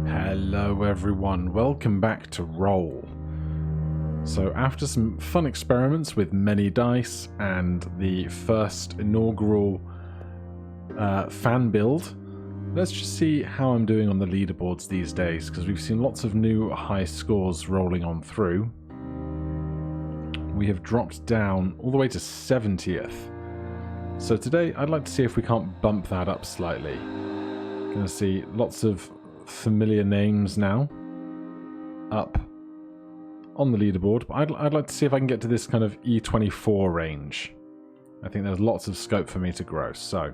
Hello everyone, welcome back to Roll. So after some fun experiments with many dice and the first inaugural fan build, let's just see how I'm doing on the leaderboards these days, because we've seen lots of new high scores rolling on through. We have dropped down all the way to 70th. So today I'd like to see if we can't bump that up slightly. Going to see lots of familiar names now up on the leaderboard, but I'd like to see if I can get to this kind of E24 range. I think there's lots of scope for me to grow, so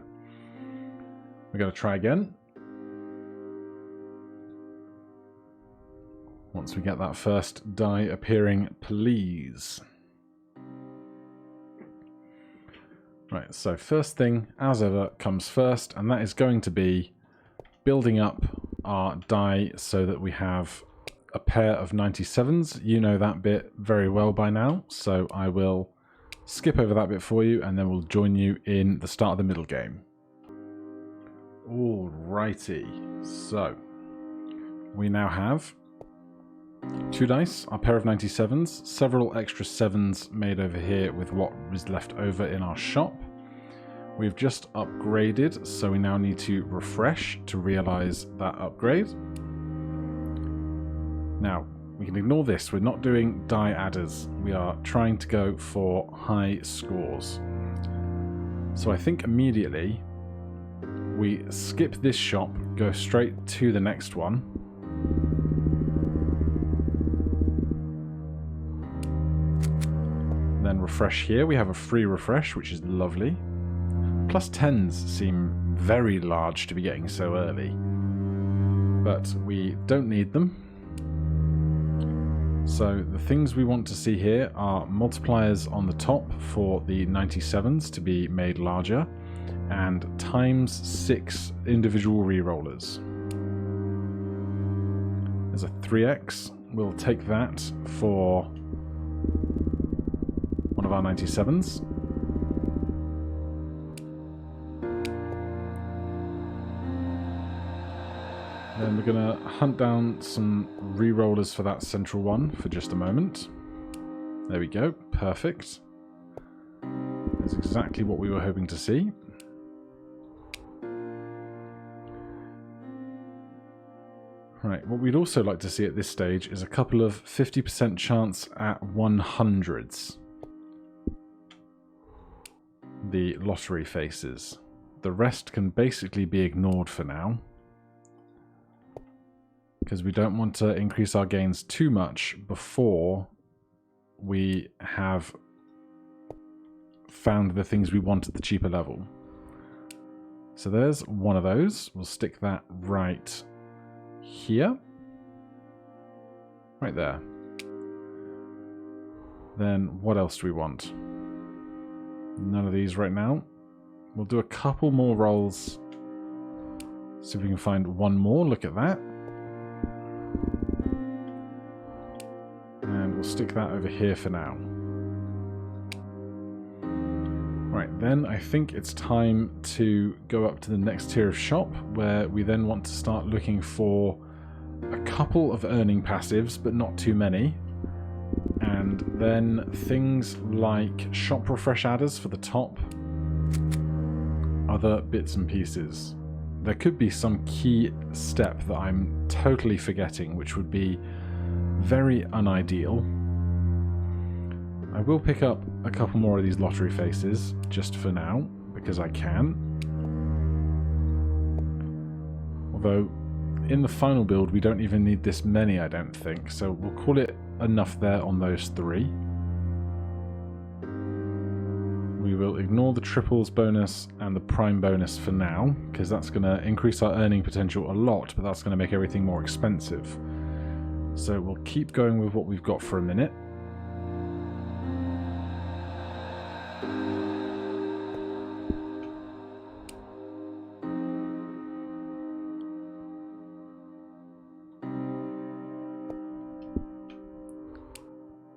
we're going to try again. Once we get that first die appearing, please. Right, so first thing, as ever, comes first, and that is going to be building up our die so that we have a pair of 97s. You know that bit very well by now, so I will skip over that bit for you, and then we'll join you in the start of the middle game. Alrighty, so we now have 2 dice, our pair of 97s, several extra 7s made over here with what was left over in our shop. We've just upgraded, so we now need to refresh to realize that upgrade. Now, we can ignore this. We're not doing die adders. We are trying to go for high scores. So I think immediately we skip this shop, go straight to the next one. Then refresh here. We have a free refresh, which is lovely. Plus 10s seem very large to be getting so early, but we don't need them. So the things we want to see here are multipliers on the top for the 97s to be made larger, and ×6 individual rerollers. There's a 3x. We'll take that for one of our 97s. Then we're going to hunt down some re-rollers for that central one for just a moment. There we go. Perfect. That's exactly what we were hoping to see. Right, what we'd also like to see at this stage is a couple of 50% chance at 100s. The lottery faces. The rest can basically be ignored for now, because we don't want to increase our gains too much before we have found the things we want at the cheaper level. So there's one of those. We'll stick that right here. Right there. Then what else do we want? None of these right now. We'll do a couple more rolls. See if we can find one more. Look at that. And we'll stick that over here for now. Right, then I think it's time to go up to the next tier of shop, where we then want to start looking for a couple of earning passives, but not too many. And then things like shop refresh adders for the top, other bits and pieces. There could be some key step that I'm totally forgetting, which would be very unideal. I will pick up a couple more of these lottery faces just for now, because I can. Although in the final build we don't even need this many, I don't think, so we'll call it enough there on those 3. We will ignore the triples bonus and the prime bonus for now, because that's going to increase our earning potential a lot, but that's going to make everything more expensive. So we'll keep going with what we've got for a minute.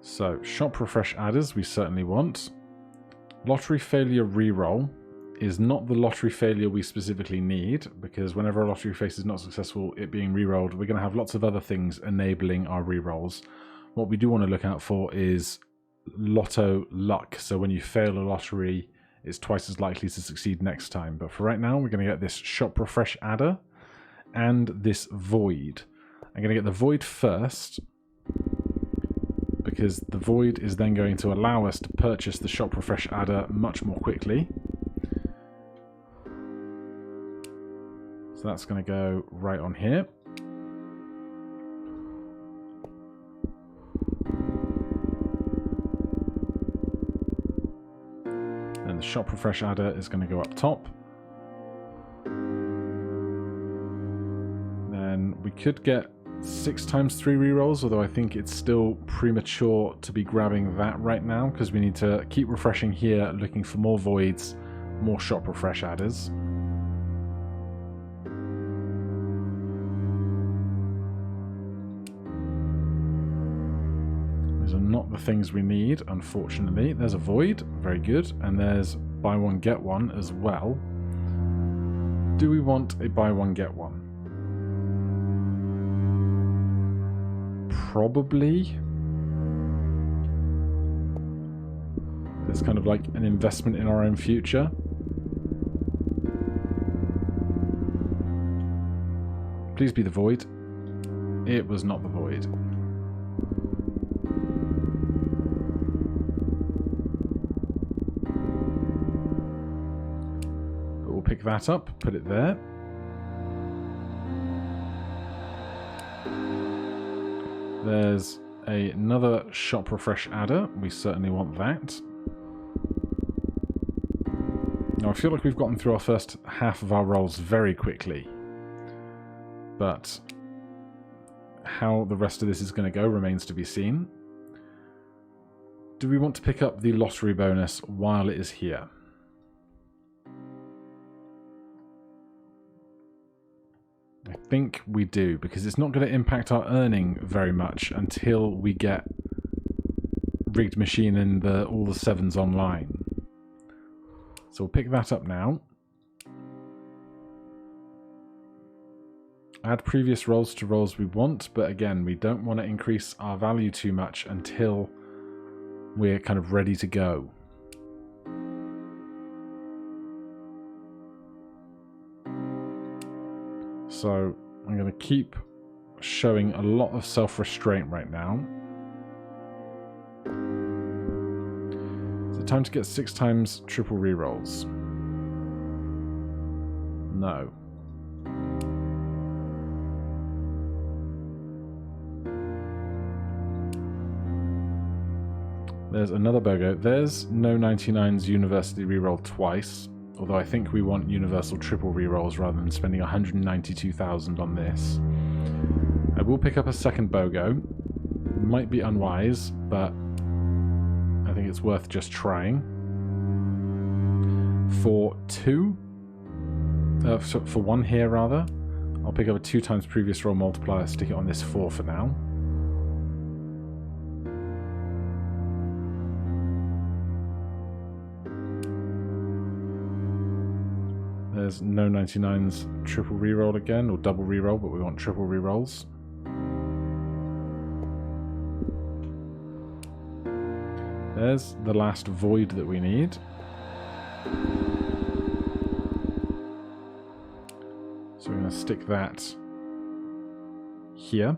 So shop refresh adders we certainly want. Lottery failure reroll is not the lottery failure we specifically need, because whenever a lottery face is not successful, it being re-rolled, we're going to have lots of other things enabling our re-rolls. What we do want to look out for is lotto luck. So when you fail a lottery, it's twice as likely to succeed next time. But for right now, we're going to get this shop refresh adder and this void. I'm going to get the void first, because the void is then going to allow us to purchase the shop refresh adder much more quickly. So that's going to go right on here. And the shop refresh adder is going to go up top. Then we could get 6 times 3 rerolls, although I think it's still premature to be grabbing that right now, because we need to keep refreshing here, looking for more voids, more shop refresh adders. These are not the things we need, unfortunately. There's a void, very good, and there's buy one get one as well. Do we want a buy one get one? Probably. It's kind of like an investment in our own future. Please be the void. It was not the void. But we'll pick that up, put it there. There's another shop refresh adder. We certainly want that. Now I feel like we've gotten through our first half of our rolls very quickly, but how the rest of this is going to go remains to be seen. Do we want to pick up the lottery bonus while it is here? I think we do, because it's not going to impact our earning very much until we get Rigged Machine and all the 7s online. So we'll pick that up now. Add previous rolls to rolls we want, but again, we don't want to increase our value too much until we're kind of ready to go. So I'm going to keep showing a lot of self-restraint right now. Is it time to get 6 times triple rerolls? No. There's another BOGO. There's no 99's University reroll twice. Although I think we want universal triple rerolls rather than spending 192,000 on this. I will pick up a second BOGO. Might be unwise, but I think it's worth just trying. For 2? For 1 here, rather. I'll pick up a 2 times previous roll multiplier, stick it on this 4 for now. There's no 99's triple reroll again, or double reroll, but we want triple rerolls. There's the last void that we need. So we're going to stick that here.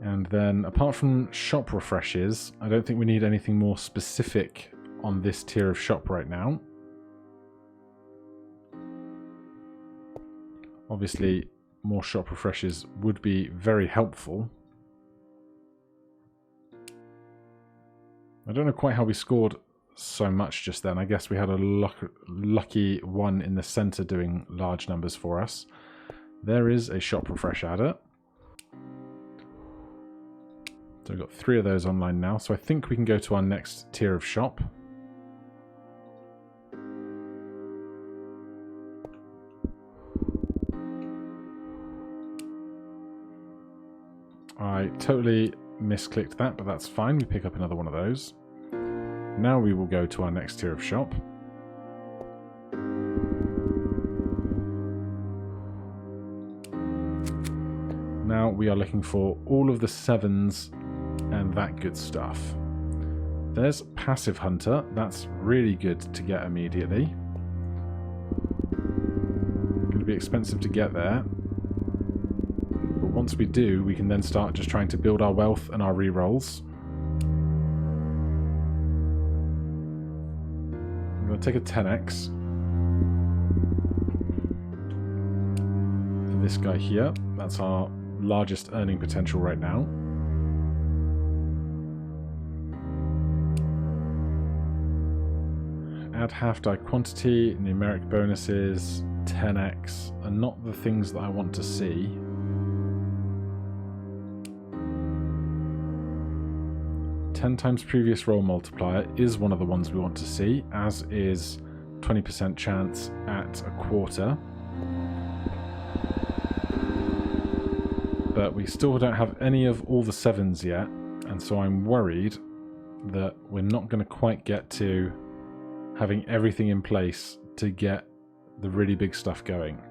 And then, apart from shop refreshes, I don't think we need anything more specific on this tier of shop right now. Obviously, more shop refreshes would be very helpful. I don't know quite how we scored so much just then. I guess we had a lucky one in the center doing large numbers for us. There is a shop refresh adder. So we've got 3 of those online now. So I think we can go to our next tier of shop. I totally misclicked that, but that's fine. We pick up another one of those. Now we will go to our next tier of shop. Now we are looking for all of the 7s and that good stuff. There's Passive Hunter. That's really good to get immediately. Going to be expensive to get there. But once we do, we can then start just trying to build our wealth and our rerolls. I'm going to take a 10x. For this guy here. That's our largest earning potential right now. Add half-die quantity, numeric bonuses, 10x are not the things that I want to see. Ten times previous roll multiplier is one of the ones we want to see, as is 20% chance at a quarter. But we still don't have any of all the 7s yet, and so I'm worried that we're not going to quite get to having everything in place to get the really big stuff going.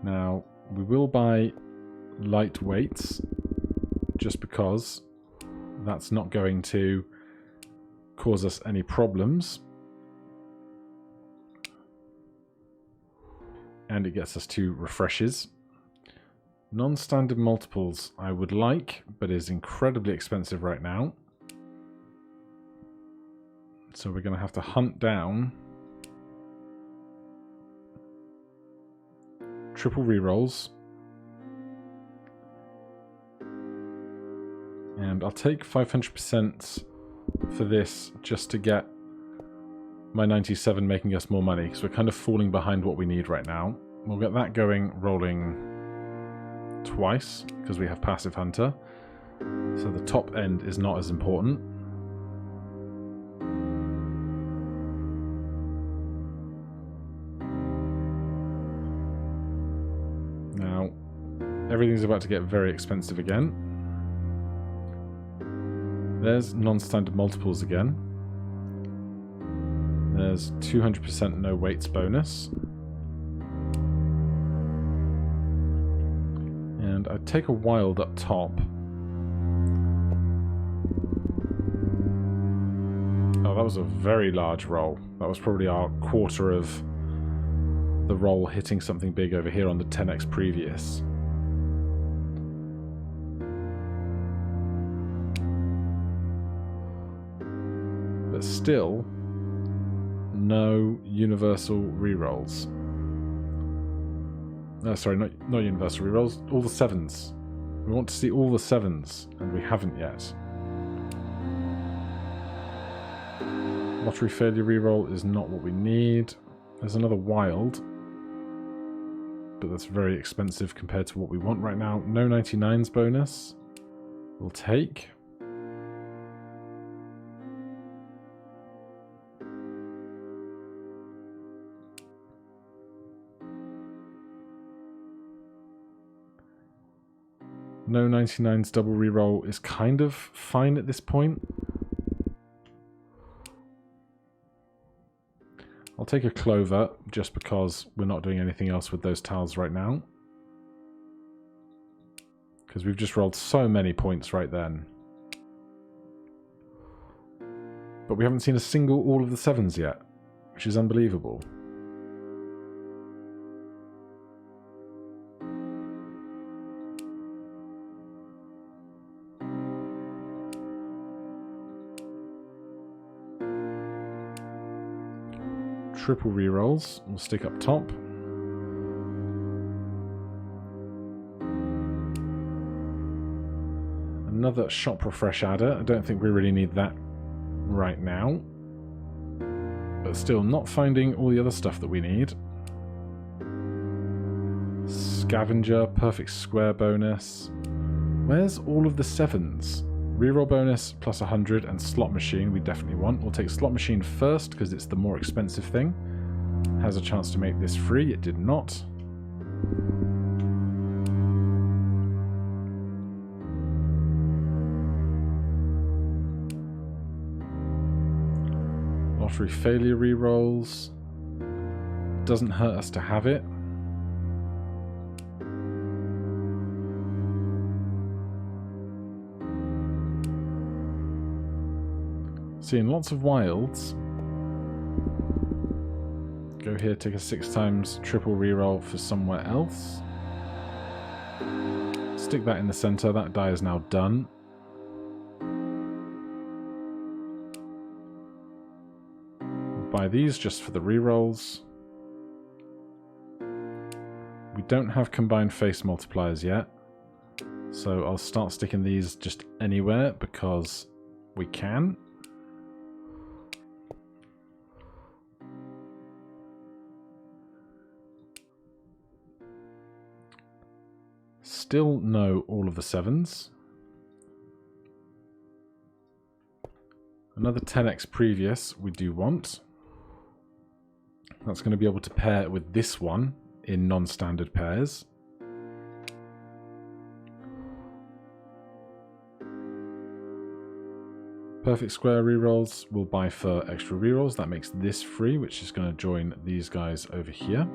Now, we will buy lightweights, just because that's not going to cause us any problems. And it gets us 2 refreshes. Non-standard multiples I would like, but is incredibly expensive right now. So we're going to have to hunt down triple rerolls. And I'll take 500% for this just to get my 97 making us more money, because we're kind of falling behind what we need right now. We'll get that going, rolling twice, because we have Passive Hunter. So the top end is not as important. Now, everything's about to get very expensive again. There's non-standard multiples again. There's 200% no weights bonus. And I'd take a wild up top. Oh, that was a very large roll. That was probably our quarter of the roll hitting something big over here on the 10x previous. But still, no universal rerolls. Sorry, not universal rerolls, all the 7s. We want to see all the 7s, and we haven't yet. Lottery failure reroll is not what we need. There's another wild, but that's very expensive compared to what we want right now. No 99s bonus. We'll take. No 99s double reroll is kind of fine at this point. I'll take a clover just because we're not doing anything else with those tiles right now. Because we've just rolled so many points right then. But we haven't seen a single all of the 7s yet, which is unbelievable. Triple rerolls, we'll stick up top. Another shop refresh adder. I don't think we really need that right now. But still, not finding all the other stuff that we need. Scavenger, perfect square bonus. Where's all of the 7s? Reroll bonus plus 100 and slot machine we definitely want. We'll take slot machine first because it's the more expensive thing. Has a chance to make this free. It did not. lottery failure rerolls. Doesn't hurt us to have it. Seeing lots of wilds. Go here, take a 6 times triple reroll for somewhere else. Stick that in the center. That die is now done. Buy these just for the rerolls. We don't have combined face multipliers yet, so I'll start sticking these just anywhere because we can. Still no all of the 7s. Another 10x previous we do want. That's going to be able to pair with this one in non-standard pairs. Perfect square rerolls we'll buy for extra rerolls. That makes this free, which is going to join these guys over here.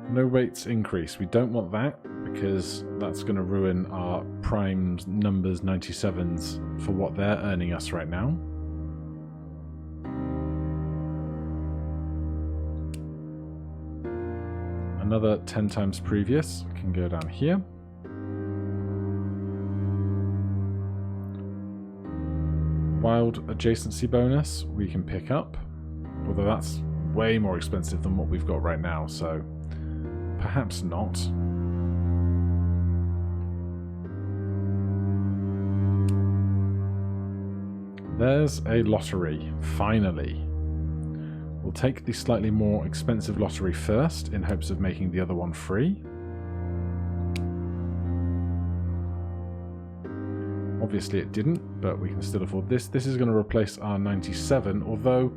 No weights increase. We don't want that because that's going to ruin our primed numbers 97s for what they're earning us right now. Another 10 times previous can go down here. Wild adjacency bonus we can pick up, although that's way more expensive than what we've got right now, so perhaps not. There's a lottery, finally. We'll take the slightly more expensive lottery first in hopes of making the other one free. Obviously it didn't, but we can still afford this. This is going to replace our 97, although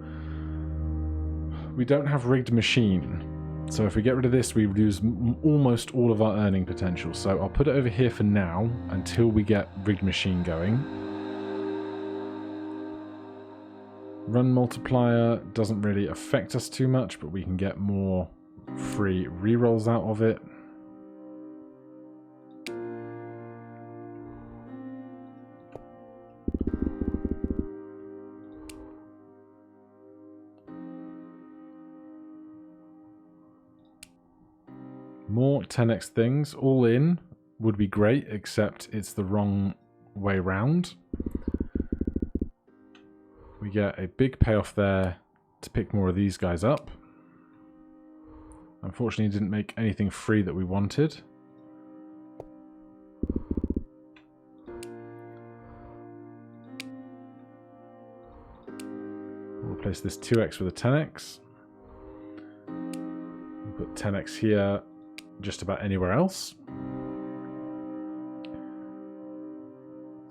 we don't have rigged machine. So if we get rid of this, we lose almost all of our earning potential. So I'll put it over here for now until we get rigged machine going. Run multiplier doesn't really affect us too much, but we can get more free rerolls out of it. More 10x things, all in, would be great, except it's the wrong way round. We get a big payoff there to pick more of these guys up. Unfortunately, didn't make anything free that we wanted. We'll replace this 2x with a 10x. We'll put 10x here just about anywhere else.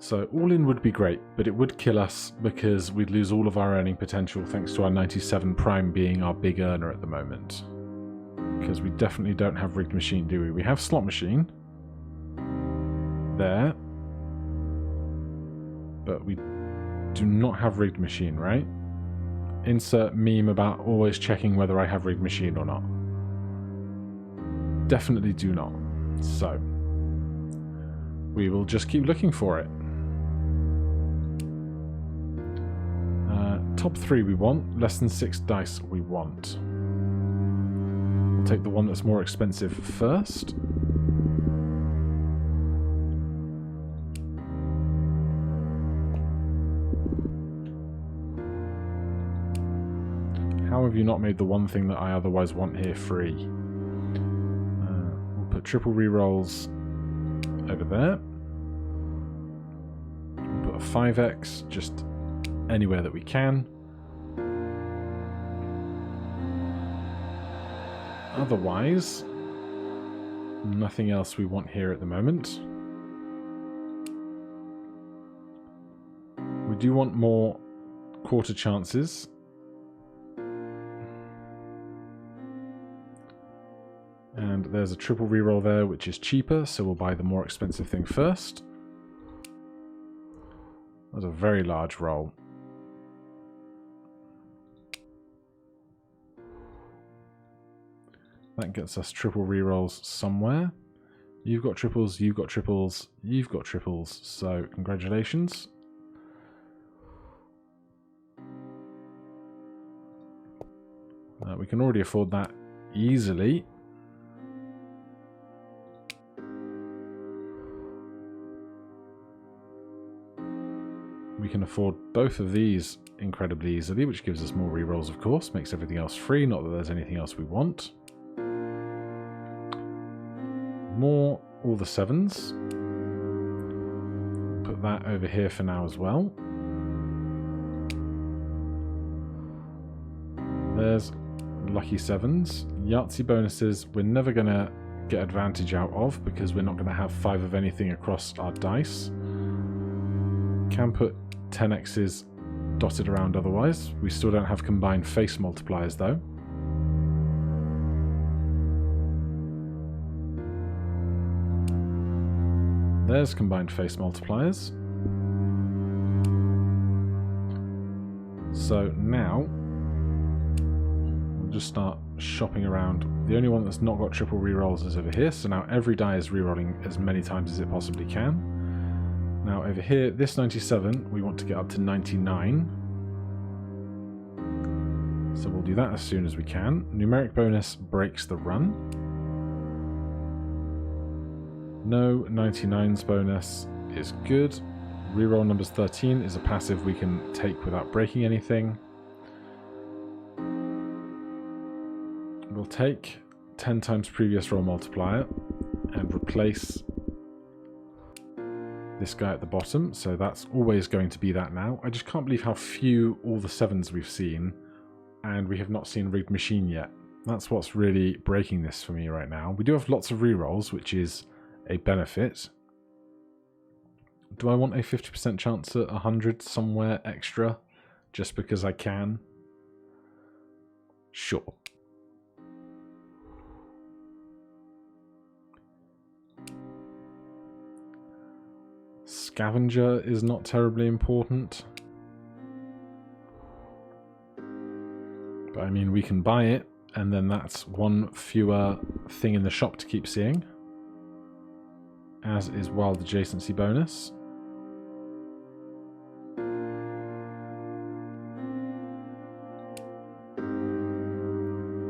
So all in would be great, but it would kill us because we'd lose all of our earning potential thanks to our 97 prime being our big earner at the moment. Because we definitely don't have rigged machine, do we? We have slot machine there, but we do not have rigged machine, right? Insert meme about always checking whether I have rigged machine or not. Definitely do not. So we will just keep looking for it. Top 3 we want, less than 6 dice we want. We'll take the one that's more expensive first. How have you not made the one thing that I otherwise want here free? We'll put triple rerolls over there. We'll put a 5x just anywhere that we can. Otherwise, nothing else we want here at the moment. We do want more quarter chances. And there's a triple reroll there, which is cheaper, so we'll buy the more expensive thing first. That was a very large roll. That gets us triple rerolls somewhere. You've got triples, you've got triples, you've got triples, so congratulations. We can already afford that easily. We can afford both of these incredibly easily, which gives us more rerolls, of course, makes everything else free, not that there's anything else we want. More all the sevens. Put that over here for now as well. There's lucky sevens. Yahtzee bonuses we're never going to get advantage out of because we're not going to have 5 of anything across our dice. Can put 10x's dotted around otherwise. We still don't have combined face multipliers though. There's combined face multipliers. So now we'll just start shopping around. The only one that's not got triple rerolls is over here, so now every die is rerolling as many times as it possibly can. Now over here, this 97, we want to get up to 99. So we'll do that as soon as we can. Numeric bonus breaks the run. No 99s bonus is good. Reroll numbers 13 is a passive we can take without breaking anything. We'll take 10 times previous roll multiplier and replace this guy at the bottom, so that's always going to be that now. I just can't believe how few all the 7s we've seen, and we have not seen rigged machine yet. That's what's really breaking this for me right now. We do have lots of rerolls, which is a benefit. Do I want a 50% chance at 100 somewhere extra just because I can? Sure. Scavenger is not terribly important. But I mean, we can buy it, and then that's one fewer thing in the shop to keep seeing. As is wild adjacency bonus.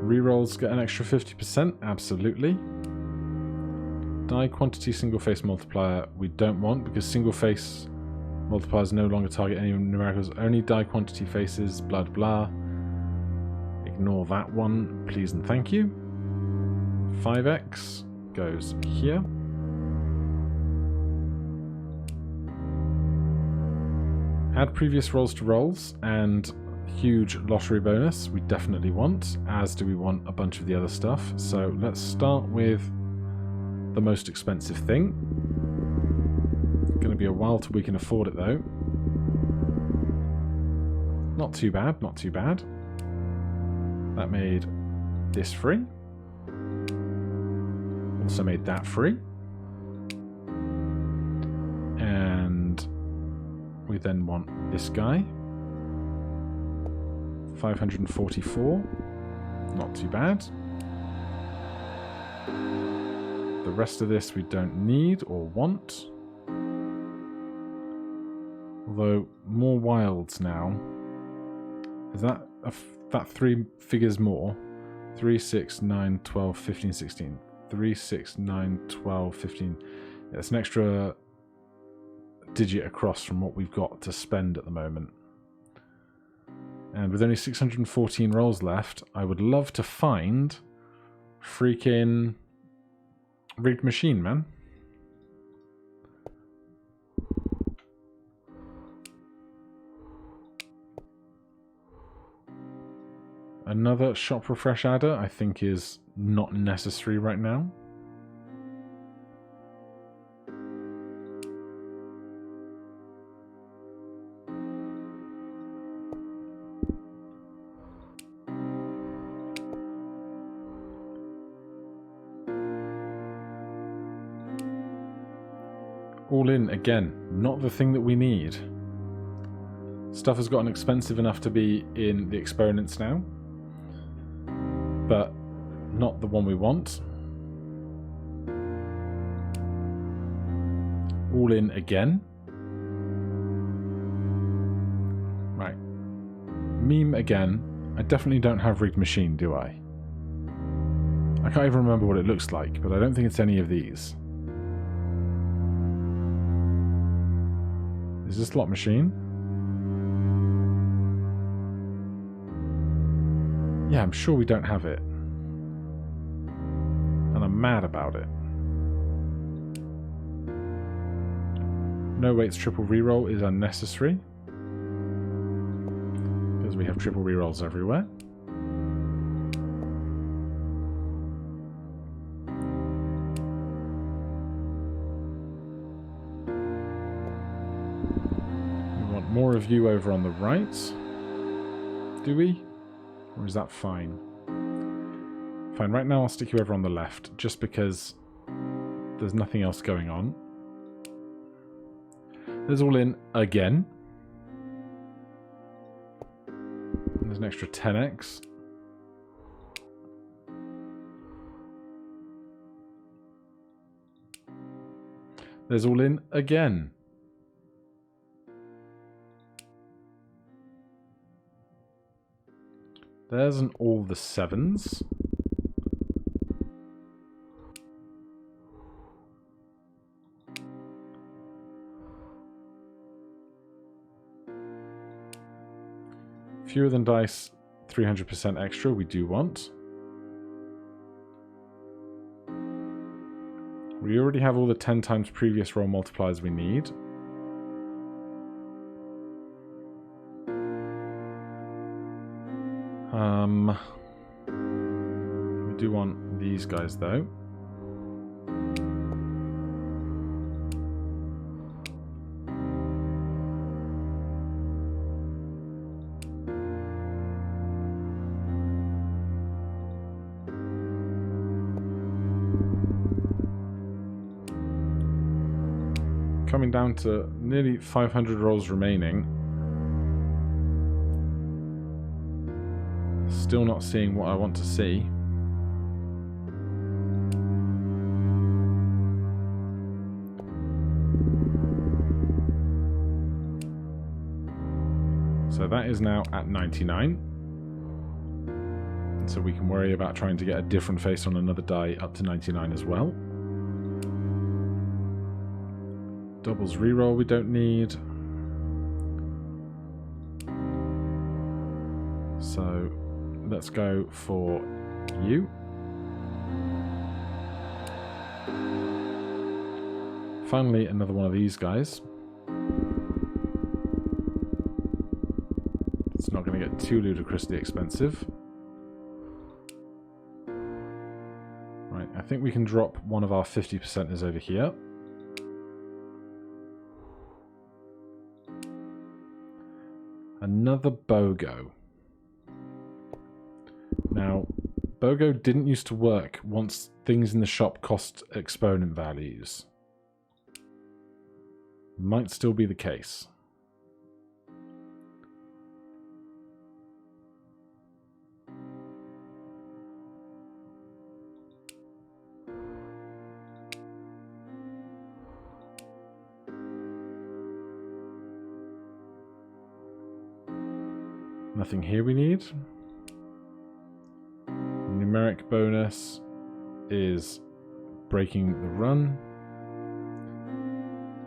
Rerolls get an extra 50%, absolutely. Die quantity single face multiplier we don't want because single face multipliers no longer target any numericals, only die quantity faces, blah blah. Ignore that one, please and thank you. 5x goes here. Add previous rolls to rolls and huge lottery bonus we definitely want, as do we want a bunch of the other stuff. So let's start with the most expensive thing. Going to be a while till we can afford it though. Not too bad, not too bad. That made this free. Also made that free. And we then want this guy. 544. Not too bad. The rest of this we don't need or want. Although, more wilds now. Is that that 3 figures more? 3, 6, 9, 12, 15, 16. 3, 6, 9, 12, 15. Yeah, it's an extra digit across from what we've got to spend at the moment. And with only 614 rolls left, I would love to find freaking rigged machine, man. Another shop refresh adder I think is not necessary right now. All in, again, not the thing that we need. Stuff has gotten expensive enough to be in the experiments now, but not the one we want. All in again. Right. Meme again. I definitely don't have rigged machine, do I? I can't even remember what it looks like, but I don't think it's any of these. Is this slot machine? Yeah, I'm sure we don't have it. And I'm mad about it. No weights triple reroll is unnecessary. Because we have triple rerolls everywhere. We want more of you over on the right. Do we? Or is that fine? Fine, right now I'll stick you over on the left, just because there's nothing else going on. There's all in again. There's an extra 10x. There's all in again. There's an all the 7s. Fewer than dice, 300% extra we do want. We already have all the 10 times previous roll multipliers we need. We do want these guys though. Coming down to nearly 500 rolls remaining. Still not seeing what I want to see. So that is now at 99. So we can worry about trying to get a different face on another die up to 99 as well. Doubles reroll we don't need. So let's go for you. Finally, another one of these guys. It's not going to get too ludicrously expensive. Right, I think we can drop one of our 50%ers over here. Another BOGO. Now, BOGO didn't used to work once things in the shop cost exponent values. Might still be the case. Nothing here we need. Numeric bonus is breaking the run.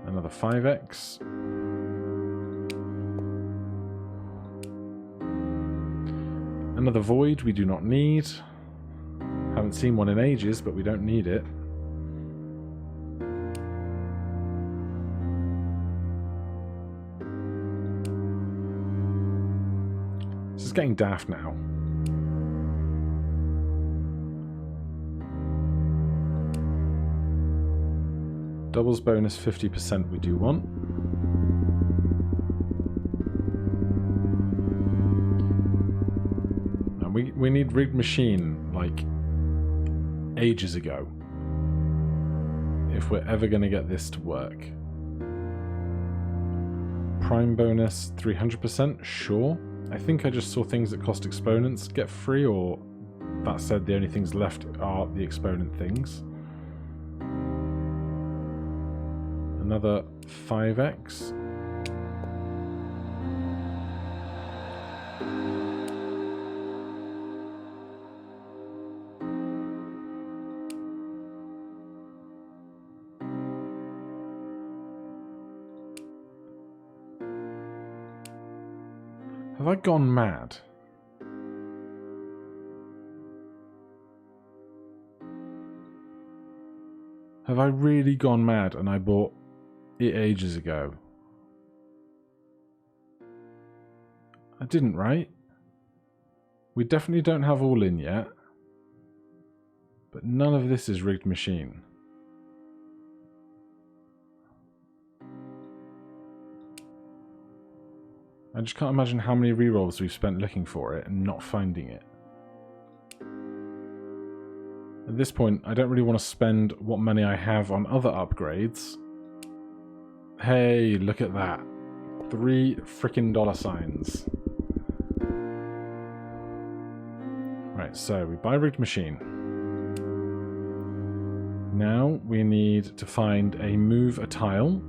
Another 5x. Another void we do not need. Haven't seen one in ages, but we don't need it. This is getting daft now. Doubles bonus 50% we do want. And we need rigged machine like ages ago if we're ever going to get this to work. Prime bonus 300%, sure. I think I just saw things that cost exponents get free, or that said the only things left are the exponent things. Another 5x. Have I gone mad? Have I really gone mad and I bought it ages ago? I didn't, right? We definitely don't have all in yet. But none of this is rigged machine. I just can't imagine how many rerolls we've spent looking for it and not finding it. At this point, I don't really want to spend what money I have on other upgrades. Hey, look at that. 3 frickin' dollar signs. Right, so we buy rigged machine. Now we need to find a move a tile.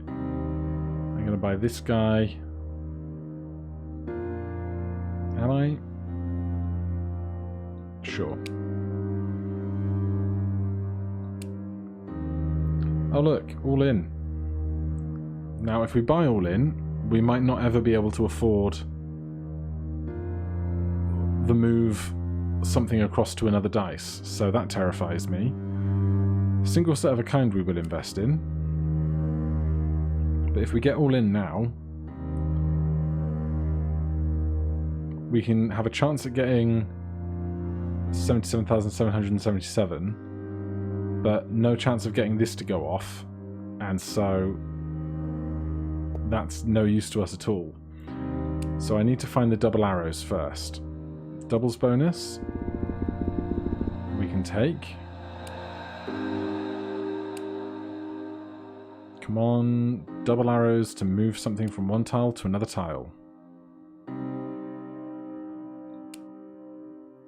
I'm going to buy this guy. Am I? Sure. Oh look, all in. Now if we buy all in, we might not ever be able to afford the move something across to another dice, so that terrifies me. Single set of a kind we will invest in. But if we get all in now, we can have a chance at getting 77,777, but no chance of getting this to go off, and so that's no use to us at all. So I need to find the double arrows first. Doubles bonus we can take. Come on, double arrows to move something from one tile to another tile.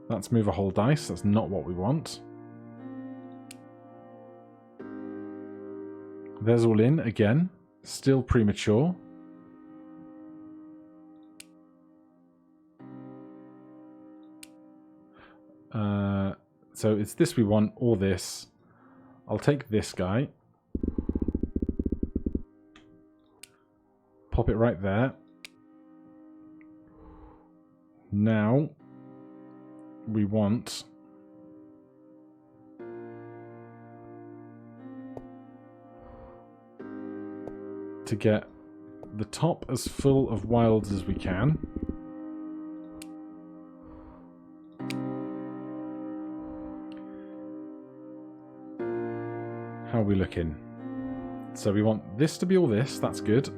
Let's move a whole dice, that's not what we want. There's all in again, still premature. So it's this we want, or this. I'll take this guy. Pop it right there. Now we want to get the top as full of wilds as we can. How are we looking? So we want this to be all this, that's good.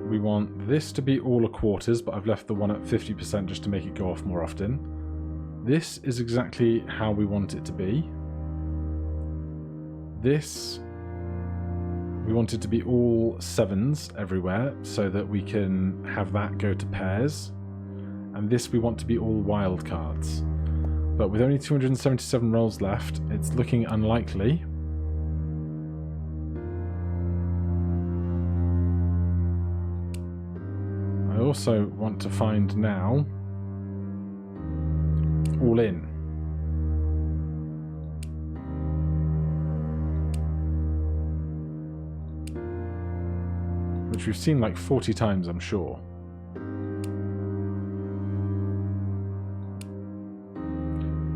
We want this to be all a quarters, but I've left the one at 50% just to make it go off more often. This is exactly how we want it to be. This, we want it to be all sevens everywhere, so that we can have that go to pairs. And this we want to be all wild cards. But with only 277 rolls left, it's looking unlikely. I also want to find now all in. Which we've seen like 40 times, I'm sure.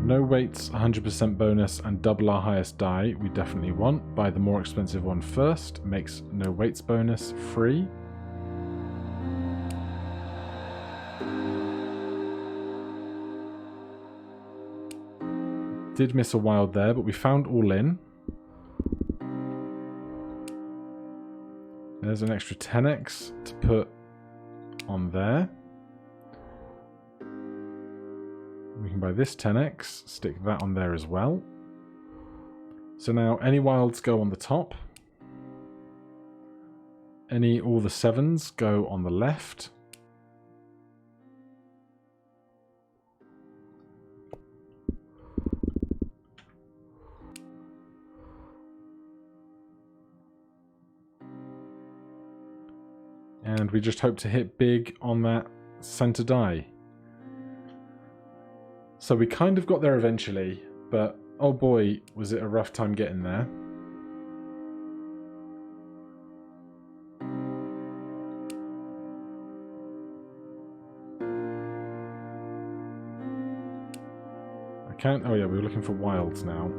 No weights, 100% bonus, and double our highest die we definitely want. Buy the more expensive one first. Makes no weights bonus free. Did miss a wild there, but we found all in. There's an extra 10x to put on there. We can buy this 10x, stick that on there as well. So now any wilds go on the top. all the 7s go on the left. And we just hope to hit big on that center die. So we kind of got there eventually, but oh boy, was it a rough time getting there. Oh yeah, we were looking for wilds now.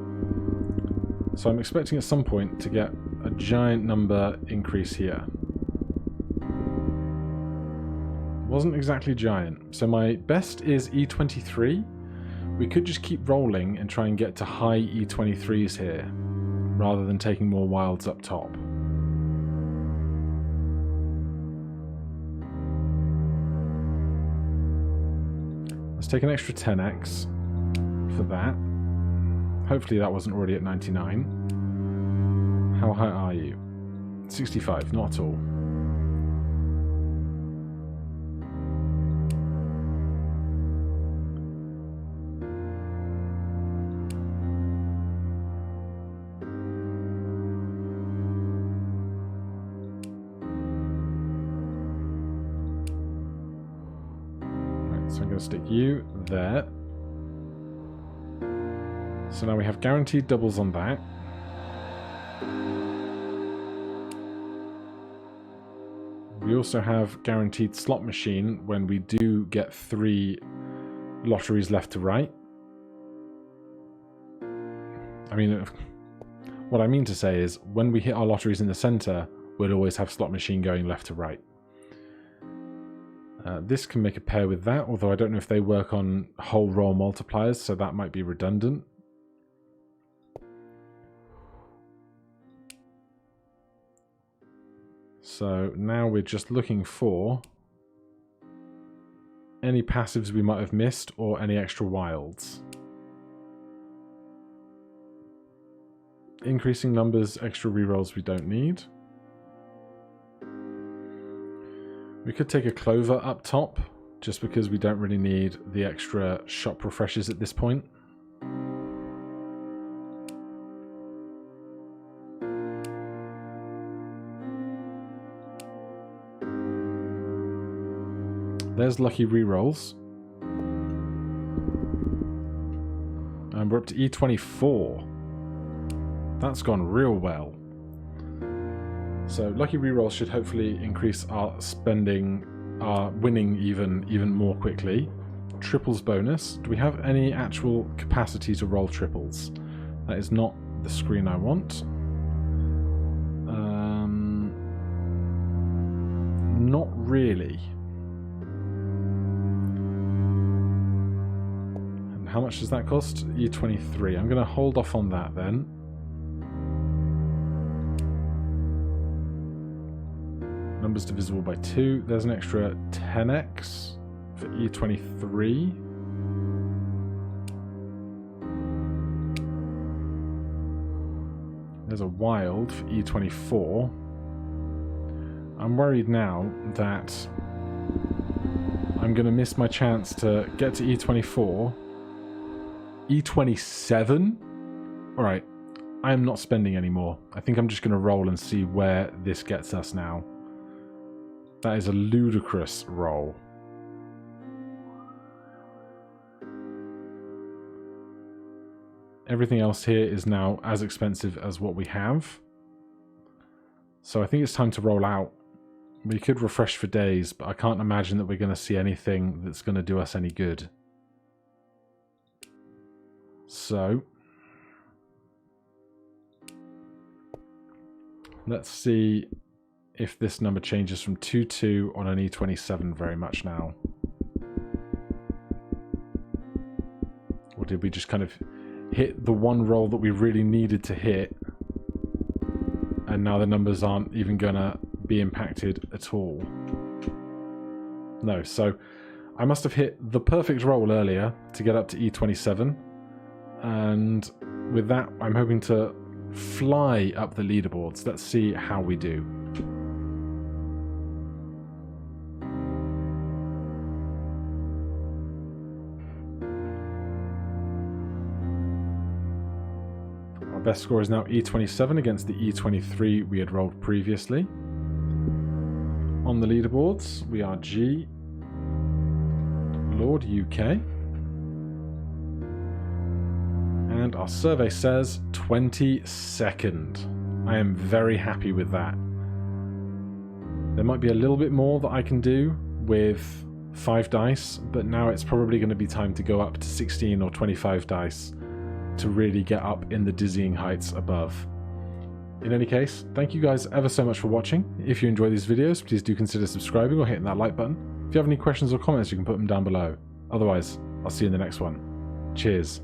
So I'm expecting at some point to get a giant number increase here. Wasn't exactly giant. So my best is E23. We could just keep rolling and try and get to high E23s here, rather than taking more wilds up top. Let's take an extra 10x. For that. Hopefully that wasn't already at 99. How high are you? 65, not at all. Right, so I'm going to stick you there. So now we have guaranteed doubles on that. We also have guaranteed slot machine when we do get 3 lotteries left to right. I mean, what I mean to say is when we hit our lotteries in the center, we'll always have slot machine going left to right. This can make a pair with that, although I don't know if they work on whole roll multipliers, so that might be redundant. So now we're just looking for any passives we might have missed or any extra wilds. Increasing numbers, extra rerolls we don't need. We could take a clover up top, just because we don't really need the extra shop refreshes at this point. There's lucky rerolls. And we're up to E24. That's gone real well. So lucky rerolls should hopefully increase our spending, our winning even more quickly. Triples bonus. Do we have any actual capacity to roll triples? That is not the screen I want. Not really. How much does that cost? E23. I'm going to hold off on that then. Numbers divisible by 2. There's an extra 10x for E23. There's a wild for E24. I'm worried now that I'm going to miss my chance to get to E24. E27? Alright, I am not spending anymore. I think I'm just going to roll and see where this gets us now. That is a ludicrous roll. Everything else here is now as expensive as what we have. So I think it's time to roll out. We could refresh for days, but I can't imagine that we're going to see anything that's going to do us any good. So, let's see if this number changes from 2-2 on an E27 very much now. Or did we just kind of hit the one roll that we really needed to hit, and now the numbers aren't even going to be impacted at all? No, so I must have hit the perfect roll earlier to get up to E27. And with that, I'm hoping to fly up the leaderboards. Let's see how we do. best score is now E27 against the E23 we had rolled previously. On the leaderboards, we are G, Lord UK, and our survey says 22nd. I am very happy with that. There might be a little bit more that I can do with 5 dice, but now it's probably going to be time to go up to 16 or 25 dice to really get up in the dizzying heights above. In any case, thank you guys ever so much for watching. If you enjoy these videos, please do consider subscribing or hitting that like button. If you have any questions or comments, you can put them down below. Otherwise, I'll see you in the next one. Cheers.